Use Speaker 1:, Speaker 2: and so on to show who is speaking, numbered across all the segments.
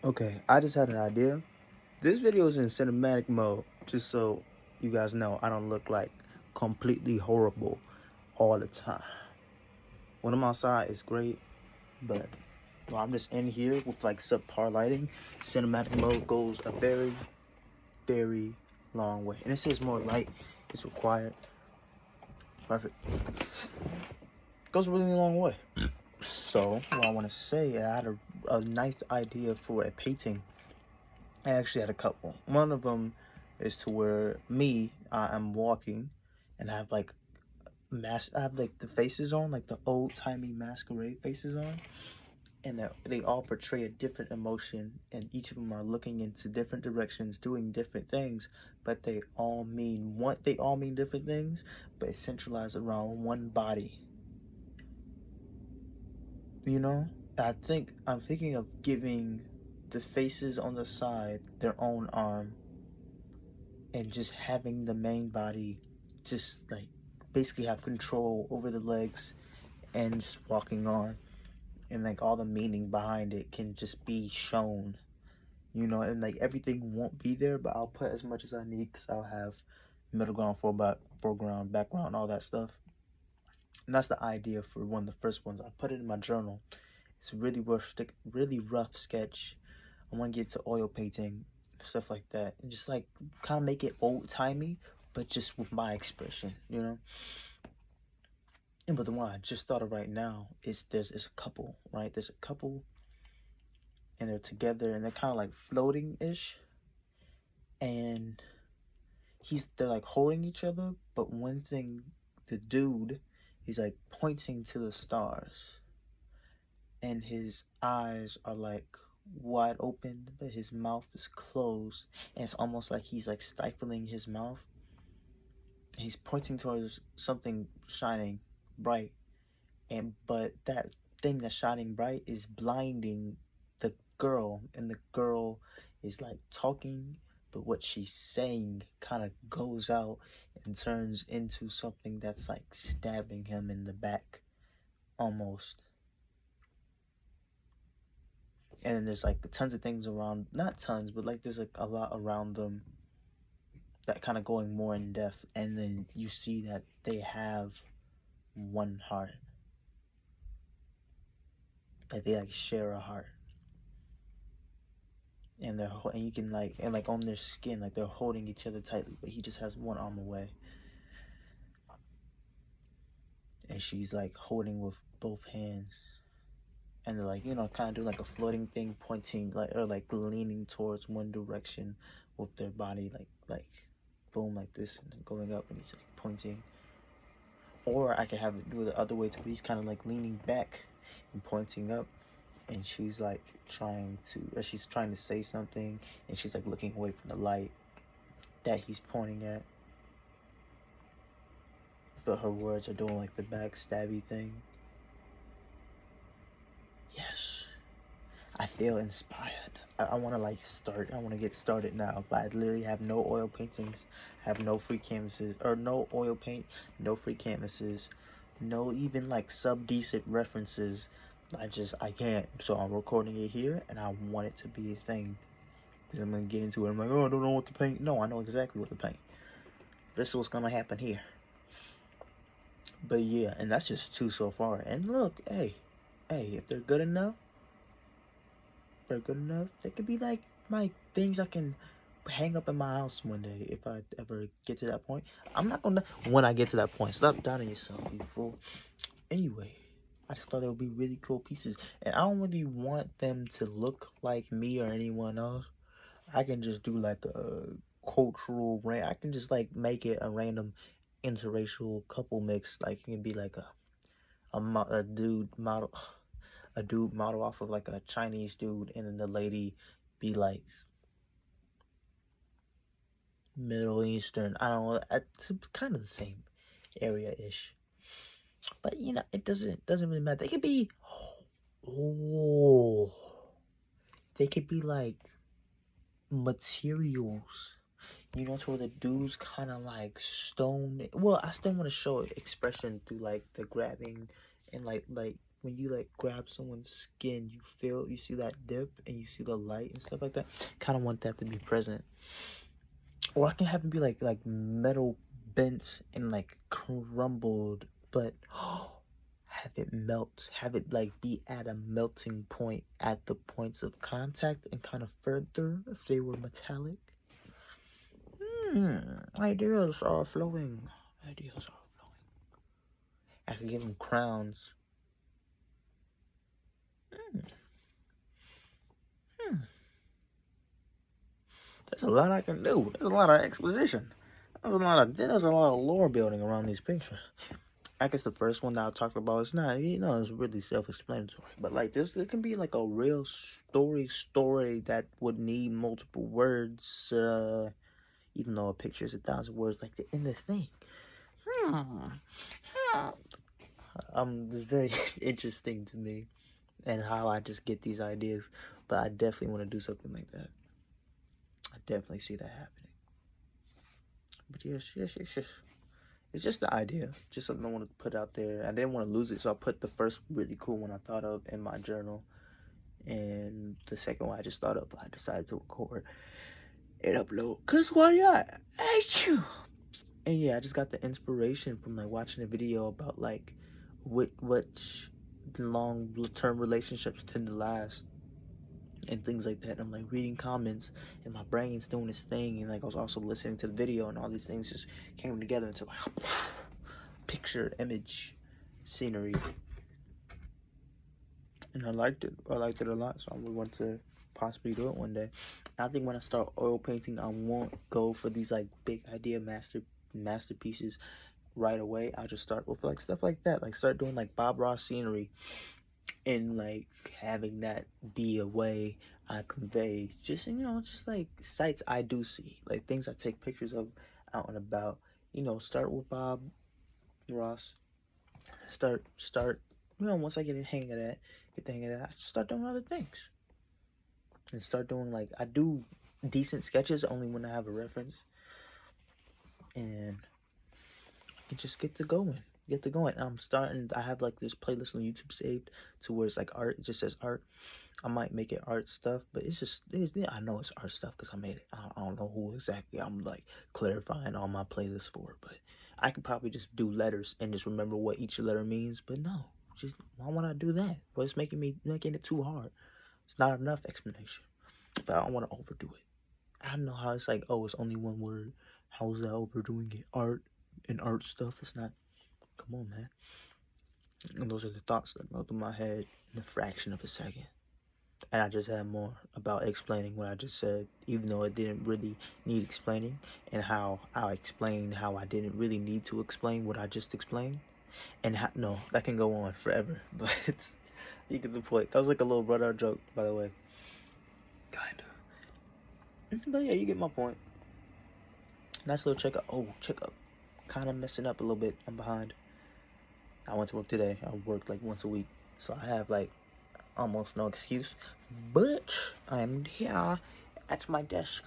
Speaker 1: Okay, I just had an idea. This video is in cinematic mode, just so you guys know I don't look like completely horrible all the time. When I'm outside, it's great, but when I'm just in here with like subpar lighting, cinematic mode goes a very, very long way. And it says more light is required. Perfect. Goes a really long way. So, what I want to say, I had a nice idea for a painting. I actually had a couple. One of them is to where I'm walking and I have like I have like the faces on, like the old timey masquerade faces on, and they all portray a different emotion, and each of them are looking into different directions, doing different things, but they all mean different things, but it's centralized around one body. You know, I'm thinking of giving the faces on the side their own arm and just having the main body just like basically have control over the legs and just walking on, and like all the meaning behind it can just be shown, and like everything won't be there, but I'll put as much as I need because I'll have middle ground, foreground, background, all that stuff. And that's the idea for one of the first ones. I put it in my journal. It's a really rough sketch. I want to get to oil painting, stuff like that, and just like kind of make it old timey, but just with my expression. But the one I just thought of right now is there's a couple, right? There's a couple, and they're together, and they're kind of like floating ish, and they're like holding each other, but one thing, the dude, he's like pointing to the stars, and his eyes are like wide open, but his mouth is closed, and it's almost like he's like stifling his mouth. He's pointing towards something shining bright, but that thing that's shining bright is blinding the girl, and the girl is like talking, but what she's saying kind of goes out and turns into something that's like stabbing him in the back almost. And then there's like tons of things around, not tons, but like there's like a lot around them that kind of going more in depth, and then you see that they have one heart, like they like share a heart, and you can like on their skin, like they're holding each other tightly, but he just has one arm away, and she's like holding with both hands, and they're like kind of doing like a floating thing, pointing like or like leaning towards one direction with their body, like boom, like this, and then going up, and he's like pointing. Or I could have it do the other way too. He's kind of like leaning back and pointing up, and she's like she's trying to say something, and she's like looking away from the light that he's pointing at, but her words are doing like the backstabby thing. Yes, I feel inspired. I want to like start. I want to get started now, but I literally have no oil paintings. I have no free canvases, or no oil paint, no free canvases, no even like sub-decent references. I can't. So I'm recording it here, and I want it to be a thing. Then I'm gonna get into it. I'm like, oh, I don't know what to paint. No, I know exactly what to paint. This is what's gonna happen here. But yeah, and that's just two so far. And look, hey, if they're good enough, they could be like my things I can hang up in my house one day if I ever get to that point. I'm not gonna when I get to that point. Stop doubting yourself, you fool. Anyway, I just thought they would be really cool pieces, and I don't really want them to look like me or anyone else. I can just do like a cultural I can just like make it a random interracial couple mix. Like it can be like a dude model, a dude model off of like a Chinese dude, and then the lady be like Middle Eastern. I don't know. It's kind of the same area ish, but it doesn't really matter. They could be oh, they could be like materials. To where the dude's kind of like stoned. Well, I still want to show expression through like the grabbing and like when you like grab someone's skin, you see that dip and you see the light and stuff like that. Kind of want that to be present. Or I can have it be like metal bent and like crumbled, but have it melt, have it like be at a melting point at the points of contact and kind of further if they were metallic. Ideas are flowing. Ideas are flowing. I can give them crowns. There's a lot I can do. There's a lot of exposition. There's a lot of lore building around these pictures. I guess the first one that I talked about is not, it's really self-explanatory. But like this, it can be like a real story that would need multiple words, even though a picture is 1,000 words, like in the thing. It's very interesting to me and how I just get these ideas. But I definitely want to do something like that. I definitely see that happening. But yes. It's just the idea. Just something I want to put out there. I didn't want to lose it, so I put the first really cool one I thought of in my journal. And the second one I just thought of, I decided to record and upload. Because why not? And yeah, I just got the inspiration from like watching a video about like which long-term relationships tend to last. And things like that. I'm like reading comments and my brain's doing this thing, and like I was also listening to the video, and all these things just came together into like picture, image, scenery. And I liked it a lot, so we want to possibly do it one day. I think when I start oil painting, I won't go for these like big idea masterpieces right away. I'll just start with like stuff like that, like start doing like Bob Ross scenery, and like having that be a way I convey just like sights I do see, like things I take pictures of out and about. Start with Bob Ross. Start once I get the hang of that, I just start doing other things. And start doing like, I do decent sketches only when I have a reference. And I can just get to going. I have like this playlist on YouTube saved to where it's like art. It just says art. I might make it art stuff, but I know it's art stuff because I made it. I don't know who exactly I'm like clarifying all my playlists for, but I could probably just do letters and just remember what each letter means. But no, just why would I do that? Well, it's making it too hard. It's not enough explanation, but I don't want to overdo it. I don't know how it's like, oh, it's only one word. How is that overdoing it? Art and art stuff. It's not. Come on, man. And those are the thoughts that go through my head in a fraction of a second. And I just had more about explaining what I just said, even though it didn't really need explaining, and how I explained how I didn't really need to explain what I just explained. And no, that can go on forever, but you get the point. That was like a little brother joke, by the way. Kind of. But yeah, you get my point. Nice little checkup. Oh, checkup. Kind of messing up a little bit. I'm behind. I went to work today. I work like once a week, so I have like almost no excuse. But I'm here at my desk,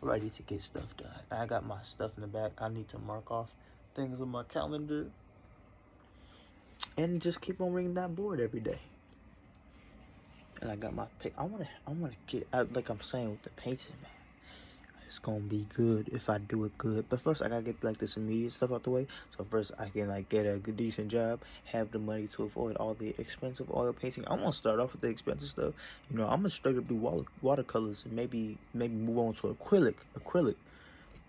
Speaker 1: ready to get stuff done. I got my stuff in the back. I need to mark off things on my calendar and just keep on ringing that board every day. And I got my pick. I wanna get like I'm saying with the painting, man. It's gonna be good if I do it good. But first I gotta get like this immediate stuff out the way. So first I can like get a good decent job, have the money to avoid all the expensive oil painting. I'm gonna start off with the expensive stuff. I'm gonna straight up do watercolors and maybe move on to acrylic.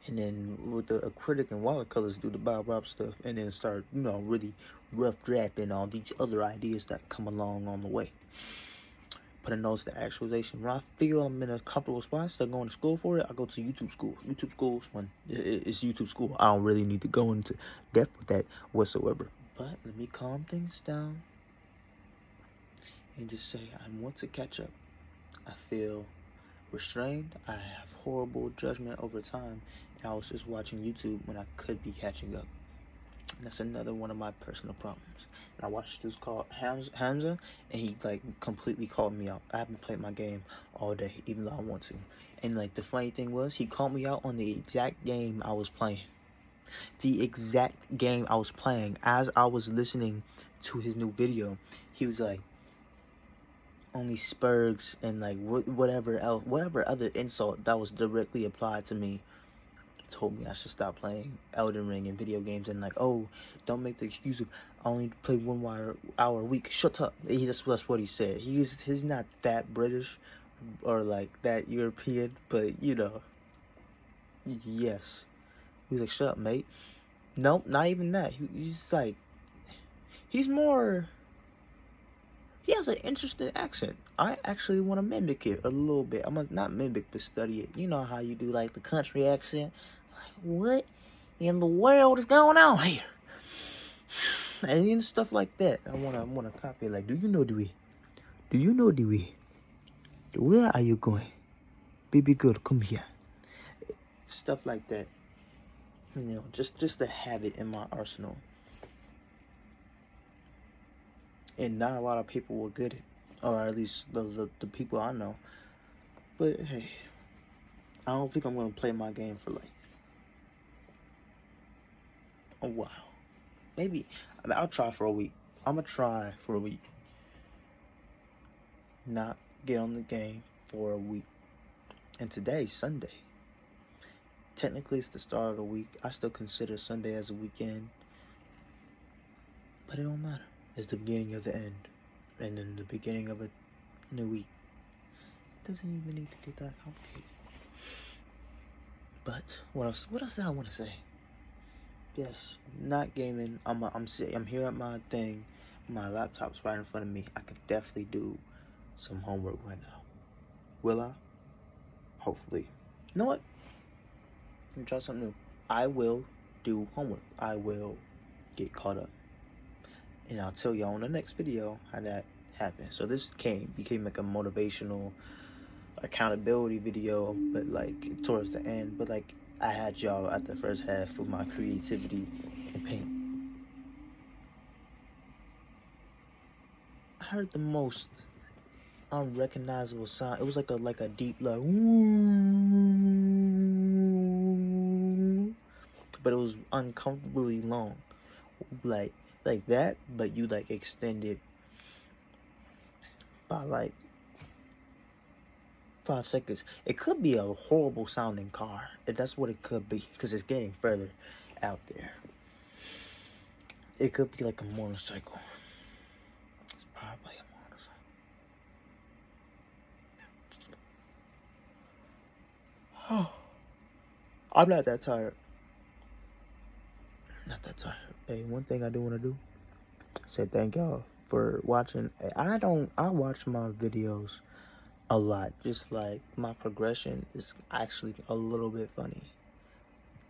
Speaker 1: And then with the acrylic and watercolors do the Bob Ross stuff, and then start, really rough drafting all these other ideas that come along on the way. Putting those to actualization. When I feel I'm in a comfortable spot, start going to school for it, I go to YouTube school. YouTube school it's YouTube school. I don't really need to go into depth with that whatsoever. But let me calm things down and just say I want to catch up. I feel restrained. I have horrible judgment over time. And I was just watching YouTube when I could be catching up. And that's another one of my personal problems. And I watched this called Hamza, and he like completely called me out. I haven't played my game all day, even though I want to. And like the funny thing was, he called me out on the exact game I was playing. The exact game I was playing as I was listening to his new video. He was like, only Spurgs and like whatever else, whatever other insult that was directly applied to me told me I should stop playing Elden Ring and video games, and like, oh, don't make the excuse of I only play 1 hour a week. Shut up. That's what he said. He's not that British or like that European, but you know, yes. He was like, shut up, mate. Nope, not even that. He's like, he's more. He has an interesting accent. I actually want to mimic it a little bit. I'm gonna not mimic, but study it. You know how you do like the country accent. Like, what in the world is going on here? And stuff like that. I wanna copy it. Like, do you know Dewey? Do you know Dewey? Where are you going? Baby girl, come here. Stuff like that. You know, just to have it in my arsenal. And not a lot of people will get it, or at least the people I know. But hey, I don't think I'm gonna play my game for like a while. Maybe I'll try for a week. I'm gonna try for a week. Not get on the game for a week. And today's Sunday. Technically, it's the start of the week. I still consider Sunday as a weekend, but it don't matter. It's the beginning of the end, and then the beginning of a new week. It doesn't even need to get that complicated. But what else? What else did I want to say? Yes, not gaming. I'm here at my thing. My laptop's right in front of me. I could definitely do some homework right now. Will I? Hopefully. You know what? Let me try something new. I will do homework. I will get caught up. And I'll tell y'all on the next video how that happened. So this became like a motivational accountability video, but like towards the end. But like I had y'all at the first half of my creativity and paint. I heard the most unrecognizable sound. It was like a deep like ooh, but it was uncomfortably long. Like that, but you like extend it by like 5 seconds. It could be a horrible sounding car. That's what it could be, because it's getting further out there. It could be like a motorcycle. It's probably a motorcycle. I'm not that tired. Not that tired. Hey, one thing I do want to do, say thank y'all for watching. I watch my videos a lot. Just like my progression is actually a little bit funny.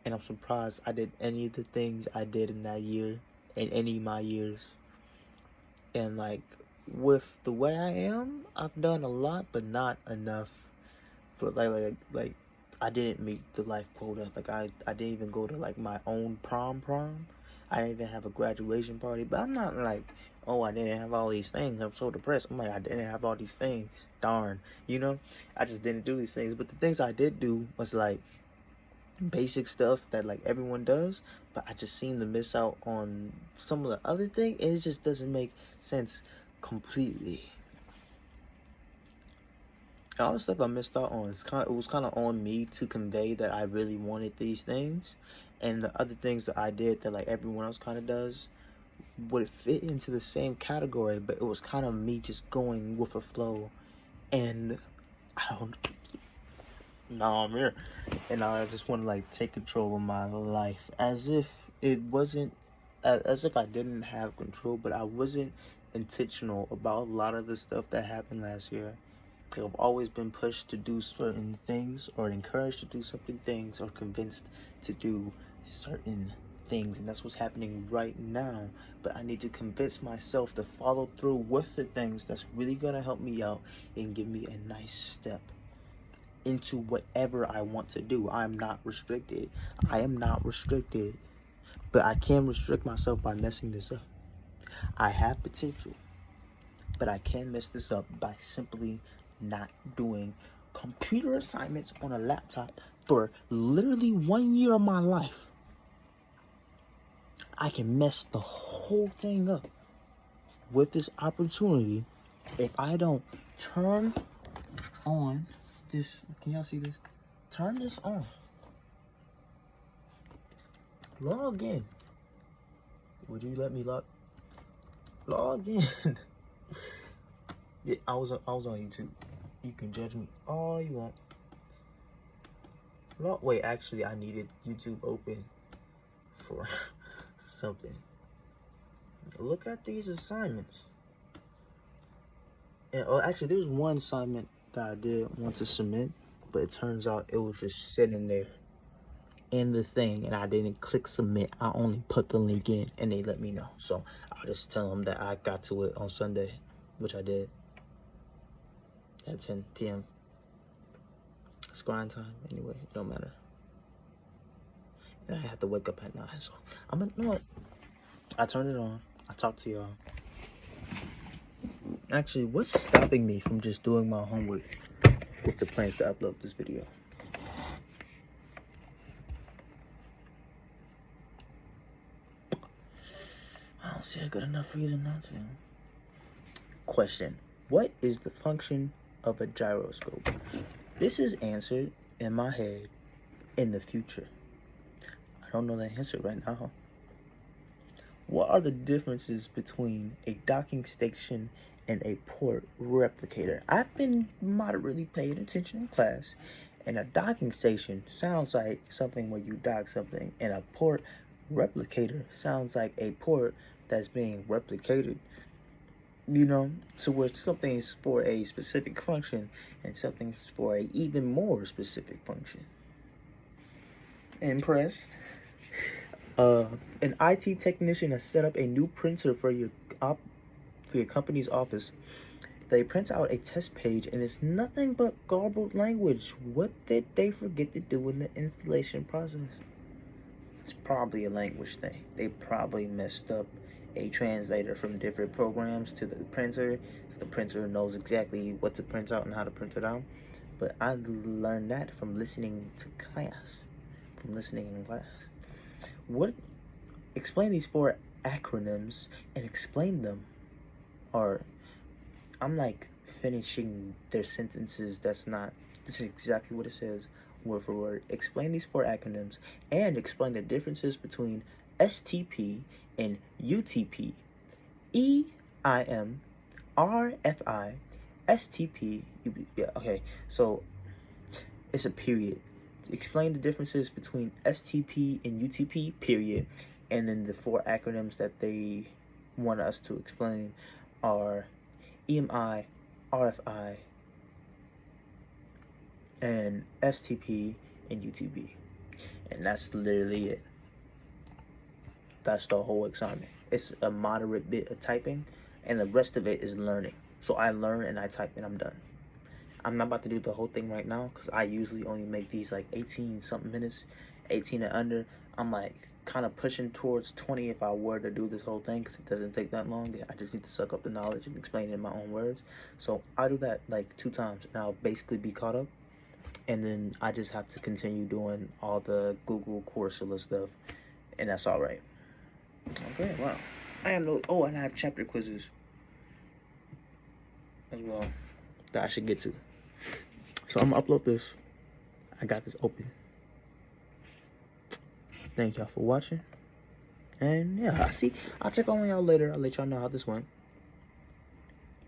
Speaker 1: And I'm surprised I did any of the things I did in that year, in any of my years. And like with the way I am, I've done a lot, but not enough. But like I didn't meet the life quota. Like I didn't even go to like my own prom. I didn't even have a graduation party. But I'm not like, oh, I didn't have all these things. I'm so depressed. I'm like, I didn't have all these things. Darn. You know? I just didn't do these things. But the things I did do was like basic stuff that like everyone does. But I just seem to miss out on some of the other things. It just doesn't make sense completely. All the stuff I missed out on, it was kind of on me to convey that I really wanted these things, and the other things that I did that like everyone else kind of does would fit into the same category, but it was kind of me just going with a flow, and I don't. Now I'm here, and I just want to like take control of my life, as if it wasn't, as if I didn't have control, but I wasn't intentional about a lot of the stuff that happened last year. I've always been pushed to do certain things, or encouraged to do certain things, or convinced to do certain things, and that's what's happening right now. But I need to convince myself to follow through with the things that's really gonna help me out and give me a nice step into whatever I want to do. I'm not restricted. I am not restricted, but I can restrict myself by messing this up. I have potential, but I can mess this up by simply not doing computer assignments on a laptop for literally 1 year of my life. I can mess the whole thing up with this opportunity if I don't turn on this. Can y'all see this? Turn this on. Log in. Would you let me log in? Yeah, I was on YouTube. You can judge me all you want. Wait, actually, I needed YouTube open for something. Look at these assignments. And actually, there was one assignment that I did want to submit, but it turns out it was just sitting there in the thing, and I didn't click submit. I only put the link in, and they let me know. So I'll just tell them that I got to it on Sunday, which I did at 10 p.m. It's grind time anyway. It don't matter. And I have to wake up at 9, so I'm gonna, you know what? I turned it on. I talked to y'all. Actually, what's stopping me from just doing my homework with the plans to upload this video? I don't see a good enough reason not to. Question: what is the function of a gyroscope? This is answered in my head in the future. I don't know the answer right now. What are the differences between a docking station and a port replicator? I've been moderately paying attention in class, and a docking station sounds like something where you dock something, and a port replicator sounds like a port that's being replicated. You know, so where something's for a specific function and something's for a even more specific function. Impressed? An IT technician has set up a new printer for your company's office. They print out a test page and it's nothing but garbled language. What did they forget to do in the installation process? It's probably a language thing. They probably messed up a translator from different programs to the printer, so the printer knows exactly what to print out and how to print it out. But I learned that from listening to class, in class. Explain these 4 acronyms and explain them. Or I'm like finishing their sentences. This is exactly what it says, word for word. Explain these 4 acronyms and explain the differences between STP and UTP. EIM, RFI, STP. Yeah, okay. So it's a period. Explain the differences between STP and UTP, period. And then the 4 acronyms that they want us to explain are EMI, RFI, and STP and UTP. And that's literally it. That's the whole assignment. It's a moderate bit of typing, and the rest of it is learning. So I learn and I type and I'm done. I'm not about to do the whole thing right now because I usually only make these like 18 something minutes, 18 and under. I'm like kind of pushing towards 20 if I were to do this whole thing because it doesn't take that long. I just need to suck up the knowledge and explain it in my own words. So I'll do that like 2 times and I'll basically be caught up. And then I just have to continue doing all the Google Coursera stuff, and that's all right. Okay, wow. And I have chapter quizzes as well that I should get to. So I'm gonna upload this. I got this open. Thank y'all for watching. And yeah, I'll check on y'all later. I'll let y'all know how this went.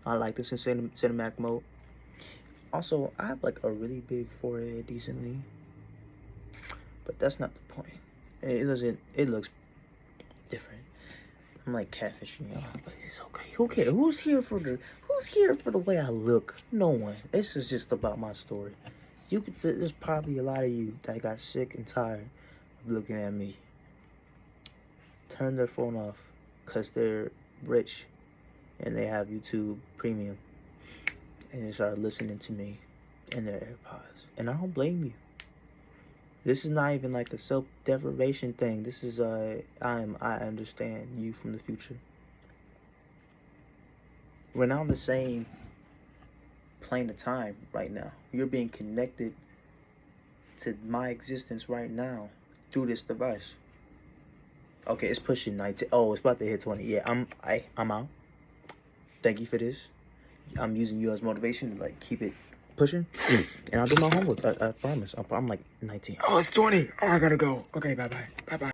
Speaker 1: I like this in cinematic mode. Also, I have like a really big forehead decently. But that's not the point. It looks different. I'm like catfishing y'all, but it's okay. Who cares? Who's here for the way I look? No one. This is just about my story. There's probably a lot of you that got sick and tired of looking at me. Turn their phone off because they're rich and they have YouTube Premium and they start listening to me in their AirPods. And I don't blame you. This is not even like a self-deprivation thing. This is I understand you from the future. We're not on the same plane of time right now. You're being connected to my existence right now through this device. Okay, it's pushing 19. Oh, it's about to hit 20. Yeah, I'm out. Thank you for this. I'm using you as motivation to like keep it pushing, and I'll do my homework. I promise. I'm like 19. Oh, it's 20. Oh, I gotta go. Okay, bye bye. Bye bye.